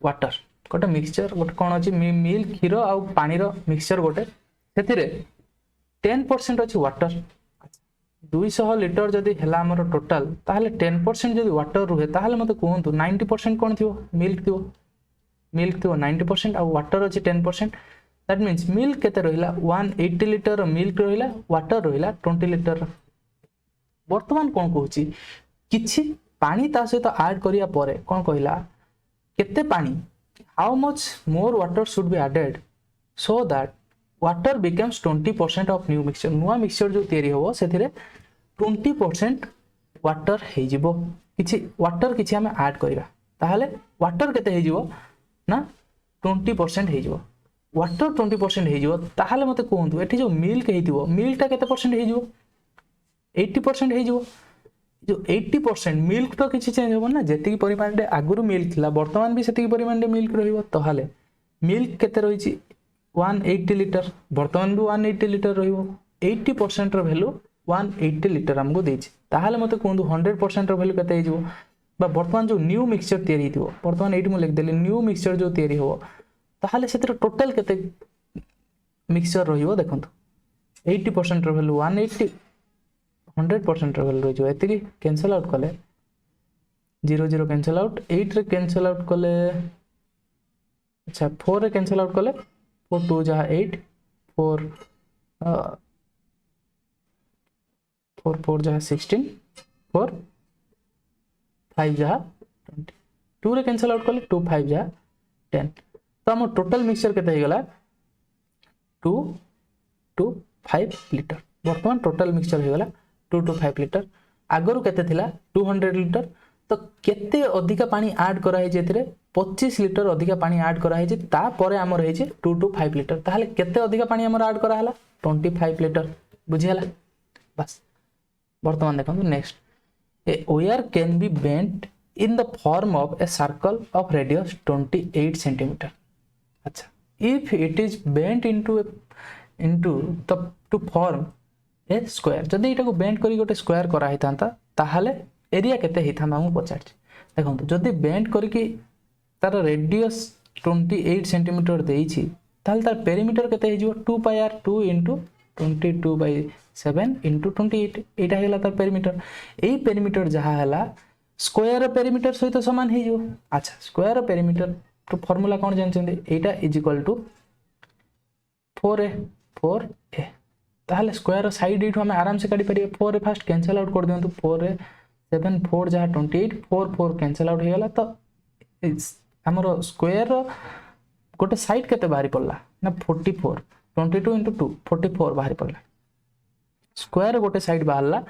water गोटे मिक्सचर गोटे कौन अच्छी मिल्क क्षीर आ पानी मिक्सचर गोटे से 10% अच्छी वाटर 200 लीटर जदि है टोटाल ताहले 10% जदि वाटर रुहे ताहले मते कहंतु 90% कौन थी मिल्क थी 90% आ वाटर अच्छी 10% दैट मीन्स मिल्क केते रहिला 180 लीटर मिल्क रहिला वाटर रहिला 20 लीटर वर्तमान कौन कहूची किछि पानी ता सहित ऐड करिया परे कौन कहिला केते पानी how much more water should be added so that water becomes 20% of new mixture नुआ मिक्सचर जो तयारी होबो सेथिरे 20% वाटर हे जिवो किछि वाटर किछि हमें ऐड करिवा ताहाले वाटर केते हे जिवो ना 20% हे जिवो वाटर 20% हे जिवो ताहाले मते कहंतु एठी जो मिल्क हेतिवो मिल्क ता केते परसेंट हे जिवो 80% हे जिवो जो 80% मिल्क तो किसी चेंज हो ना जेति परिमाण रे आगुरु मिल्क थिला वर्तमान भी सेति परिमाण रे मिल्क रहिबो तहाले मिल्क केते रहिछि 180 लीटर वर्तमान भी 180 लीटर रहिबो 80% रो वैल्यू 180 लीटर हमको देछि ताहाले मते कोंदु 100% रो वैल्यू केते हिजबो बा वर्तमान जो न्यू मिक्सचर तयारी हिथिबो वर्तमान एठी मु लिख देले न्यू मिक्सचर जो तयारी हो ताहाले सेतिर टोटल केते मिक्सचर रहिबो देखंतु 80% रो वैल्यू 180 100% वैल्यू रही एति कैंसल आउट कले 0 0 कैंसल आउट 8 रे कैंसल आउट कले अच्छा 4 रे कैंसल आउट कले 4 2 जा 8 4 4 4 जा 16 4 5 जा 20 2 रे कैंसल आउट कले 2 5 जा 10 तो हम टोटल मिक्सचर केते हे गला 2 2 5 लीटर वर्तमान टोटल मिक्सचर हे गला 2 to 5 लीटर आगरु केते थिला 200 लीटर तो केते अधिका पानी ऐड करा है जेथिरे 25 लीटर अधिका पानी ऐड करा है जे ता परे हमर हे जे 2 to 5 लीटर ताहाले केते अधिका पानी हमर ऐड करा हला 25 लीटर बुझी हला बस वर्तमान देखंतु next a wire can be bent in the form of a circle of radius 28 centimetre अच्छा if it is bent into the to form a square जदि एटा को बेंड करी गोटे स्क्वायर करा हितांता ताहाले एरिया केते हितांता हम पचारछि देखंतु जदि बेंड करी कि तार रेडियस 28 सेंटीमीटर देइछि ताहाले तार पेरीमीटर केते हिजो 2 पाई r 2 22/7 28 एटा हेला तार पेरीमीटर एई पेरीमीटर जहा हला स्क्वायर पेरीमीटर सहित समान हिजो अच्छा स्क्वायर पेरीमीटर तो formula cone जानछन्ते Etah is equal to 4a ताहले स्क्वायर साइड इठो हम आराम से काटी परिए 4 रे फर्स्ट कैंसिल आउट कर दियंतु 4 रे 7 4 जहा 28 4 4 कैंसिल आउट हे गेला तो हमरो स्क्वायर गोटे साइड केते बाहरी पड़ला ना 44 22 into 2 44 बाहरी पड़ला स्क्वायर गोटे साइड बाहरला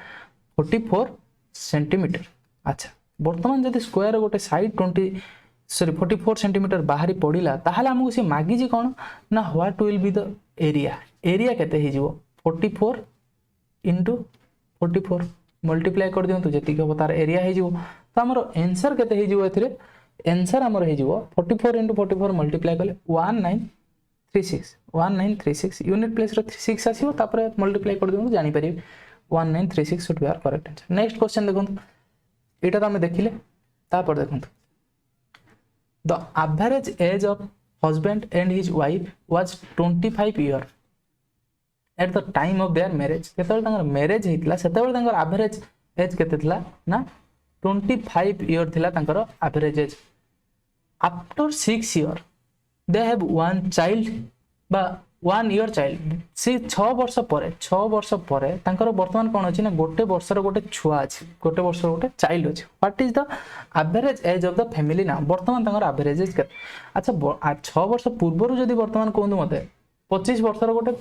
44 सेंटीमीटर अच्छा वर्तमान जदि स्क्वायर गोटे साइड 44 सेंटीमीटर बाहरी पड़िला ताहले हमहु से मागी जी कोन ना what will be the area केते हे जिवो 44 into 44 मल्टीप्लाई कर दियंतु जति के तार एरिया हे जिवो तो हमर आंसर केते हे जिवो एथिरे आंसर हमर हे जिवो 44 * 44 मल्टीप्लाई करले 1936 यूनिट प्लेस रो 6 आसीबो तापर मल्टीप्लाई कर दियंतु जानि परिबे 1936 should be our correct answer. Next question देखंतु एटा तो हम देखिले तापर देखंतु the average age of husband and his wife was 25 year at the time of their marriage केतल तांगर मैरिज हेतिला सेतेबेल तांगर एवरेज एज केते थिला ना 25 ईयर थिला तांगर average age after 6 year they have one child बा 1 ईयर चाइल्ड से 6 वर्ष परे तांकर वर्तमान कोन अछि ना गोटे वर्षर गोटे छुआ अछि गोटे वर्षर गोटे चाइल्ड अछि what is the average age of the family ना वर्तमान तांकर एवरेज एज केते अच्छा 6 वर्ष पूर्व जदी वर्तमान कोन मते 25 वर्षर गोटे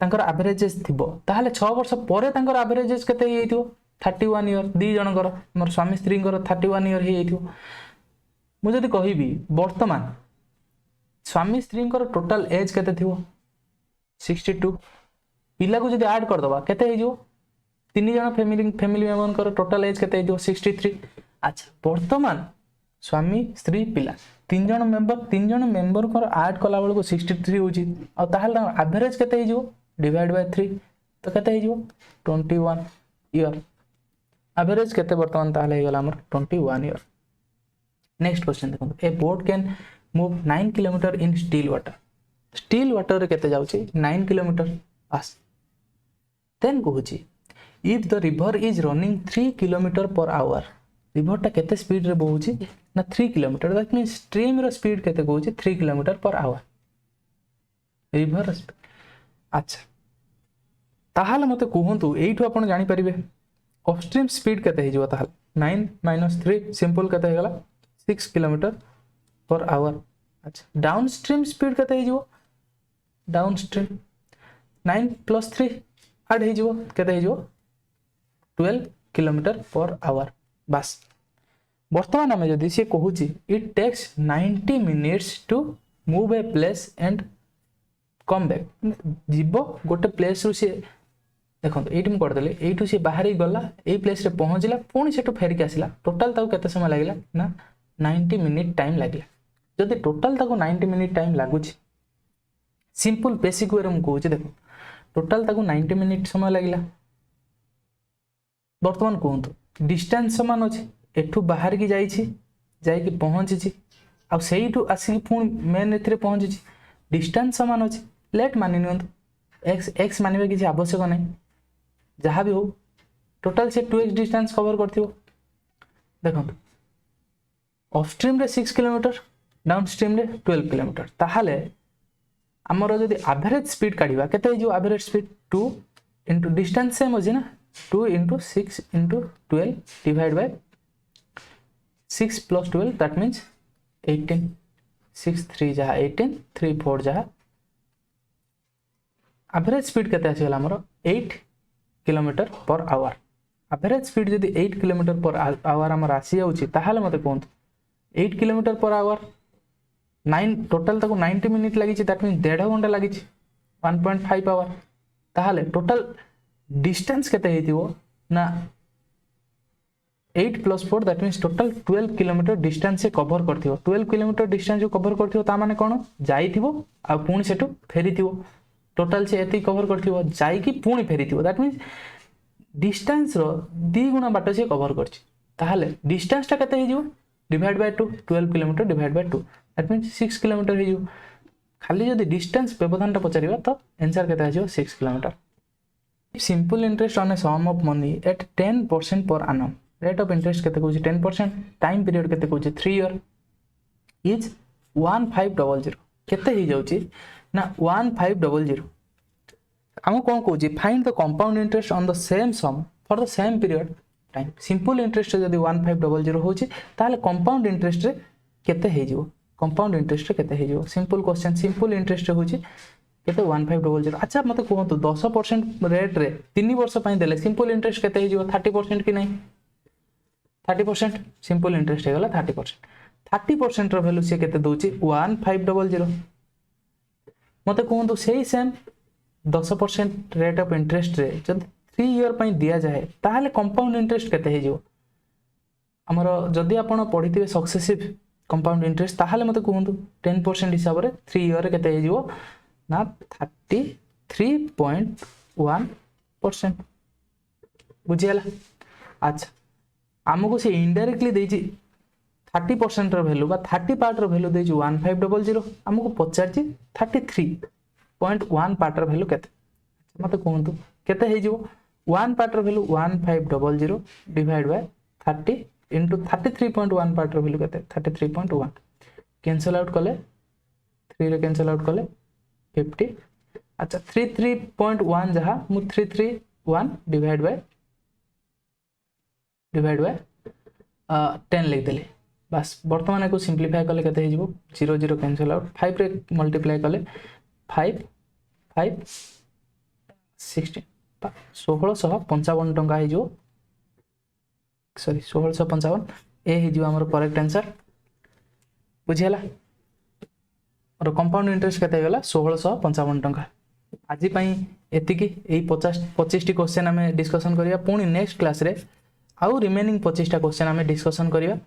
तांकर एवरेज एज थिबो ताहाले 6 वर्ष परे तांकर एवरेज एज केते हेइथिबो 31 ईयर दी जनकर हमर स्वामी स्त्रींकर 31 ईयर हेइथिबो मु जदी कहिबी वर्तमान स्वामी स्त्री टोटल एज केते थिवो 62 पिला को जदी ऐड कर दबा केते हे जो तीन जन फैमिली मेंबर टोटल एज केते हे जो 63 अच्छा वर्तमान स्वामी स्त्री पिला तीन जन मेंबर को ऐड कला बेल को 63 होची आ ताहल एवरेज केते हे जो डिवाइड बाय 3 तो केते हे जो 21 ईयर एवरेज केते वर्तमान ताहल हे गला हमर 21 ईयर। नेक्स्ट क्वेश्चन देखो ए boat can move 9 km in still water रे केते जाउची 9 km पास देन कहूची if the river is running 3 km per hour river ता केते स्पीड रे बहूची ना 3 km दैट मींस स्ट्रीम रो स्पीड केते कहूची 3 km per hour रिवर अच्छा ताहाले मते कहंतु एइठो आपण जानि परिबे अपस्ट्रीम स्पीड केते हे जो ताहाल 9 - 3 सिंपल केते हे गला 6 km per hour अच्छा डाउनस्ट्रीम स्पीड केते हे जो डाउनस्ट्रीम 9 + 3 ऐड हे जो केते हे जो 12 km per hour बस वर्तमान हम जदी से कहूची it takes 90 minutes to move a place and come back जीवो गोटे प्लेस रु से देखो एटी मु कर देले एठू से बाहर ही गला ए प्लेस रे पहुंचला पुणी सेटू फेर के आसिला टोटल ताऊ केते समय लागिला ना 90 मिनिट टाइम लागिला जदि टोटल ताको 90 मिनिट टाइम लागुची सिंपल बेसिक वे रे हम कहूची देखो टोटल ताको 90 मिनिट समय लागिला वर्तमान कहंतु डिस्टेंस समान अछि एठू बाहर की जाईची जाई की पहुंची छी आ सेइठू आसी पुण मेन एथरे पहुंची छी डिस्टेंस समान अछि लेट मानि नियंतु x मानिबे किछि आवश्यक नै जहां भी हो टोटल से 2x डिस्टेंस कवर करथिबो देखो अपस्ट्रीम रे 6 किलोमीटर डाउनस्ट्रीम रे 12 किलोमीटर ताहाले हमरो जदी एवरेज स्पीड काढिबा केते जो average speed 2 into distance same होजी ना 2 * 6 * 12 डिवाइड बाय 6 + 12 दैट मींस 18 6 3 जहा 18 3 4 जहा एवरेज स्पीड केते आसीला हमरो 8 kilometre per hour average speed जदी 8 किलोमीटर पर आवर हमर आसी जाउची ताहाले मते कोंत 8 किलोमीटर पर आवर 9 टोटल तक 90 मिनिट लगी दैट मीन 1.5 घंटा लगी 1.5 आवर ताहाले टोटल डिस्टेंस केते हेतिबो ना 8 + 4 that means total 12 kilometre distance से कवर करथिबो 12 किलोमीटर डिस्टेंस जो कवर करथिबो ता माने कोन जाईथिबो आ पुणी सेटू फेरिथिबो टोटल से एती कवर करथिबो जाई की पुणी फेरिथिबो दैट मींस डिस्टेंस रो 2 गुना बाट से कवर करछि ताहाले डिस्टेंस ता केते हेजिबो divide by 2 12 kilometre divide by 2 that means 6 kilometre हेजिबो खाली जदी डिस्टेंस व्यवधान ता पचारिबा तो आंसर केते हेजिबो 6 kilometre. Simple interest on a sum of money at 10% per annum rate of interest केते कहूची 10% टाइम पीरियड केते कहूची 3 ईयर इज 1500 केते हे जाउची ना 1500 हम कोन कहूची find the compound interest on the same sum for the same period time simple interest जदी 1500 होची ताले कंपाउंड इंटरेस्ट रे केते हे जिवो कंपाउंड इंटरेस्ट रे केते हे जिवो सिंपल क्वेश्चन सिंपल इंटरेस्ट होची केते 1500 अच्छा मते कहंतु 10% रेट रे 3 वर्ष पई देले सिंपल इंटरेस्ट केते हे जिवो 30% कि नहीं 30% सिंपल इंटरेस्ट हे गला 30% रो वैल्यू से केते दोची 1500 मते कहंतु सेही सेम 10% रेट ऑफ इंटरेस्ट रे जब 3 ईयर पई दिया जाए ताहले कंपाउंड इंटरेस्ट केते हे जो हमर जदि आपण पढिथिबे सक्सेसिव कंपाउंड इंटरेस्ट ताहले मते कहंतु 10% हिसाब रे 3 ईयर केते हे जो ना 33.1% बुझियाला। अच्छा आमको से इनडायरेक्टली देछि 30% रो वैल्यू बा 30 पार्ट रो वैल्यू देछि 1500 हमको पचार 33.1 पार्ट रो वैल्यू केते मते कहंतु केते हे जो 1 पार्ट रो value 1500 divide by 30 into 33.1 part रो वैल्यू केते 33.1 कैंसिल आउट कले 3 रे कैंसिल आउट कले 50। अच्छा 33.1 जहा मु 331 डिवाइड बाय 10 लिख देली बस। वर्तमान को सिंप्लीफाई कले केते हे जिवो 0 0 कैंसिल आउट 5 रे मल्टीप्लाई कले 5 5 16 1655 टंका हे जो सॉरी 1655 ए हे जो हमर करेक्ट आंसर बुझियला। और कंपाउंड इंटरेस्ट केते गला 1655 टंका। आज पई एतिकी एई 25 टी क्वेश्चन हमें डिस्कशन करिया पुनी नेक्स्ट क्लास रे आउ रिमेनिंग 25 टा क्वेश्चन हमें डिस्कशन करिया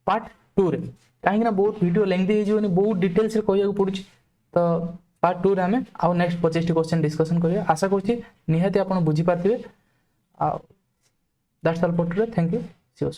पार्ट 2 रे काहे ना बहुत वीडियो लेंथी हे जोनी बहुत डिटेल्स रे कहया पड़ुची तो पार्ट 2 रे हमें आउ नेक्स्ट 25 टी क्वेश्चन डिस्कशन करिया। आशा करछि निहाती आपण बुझी पाथिबे आ that's all for today thank you see you.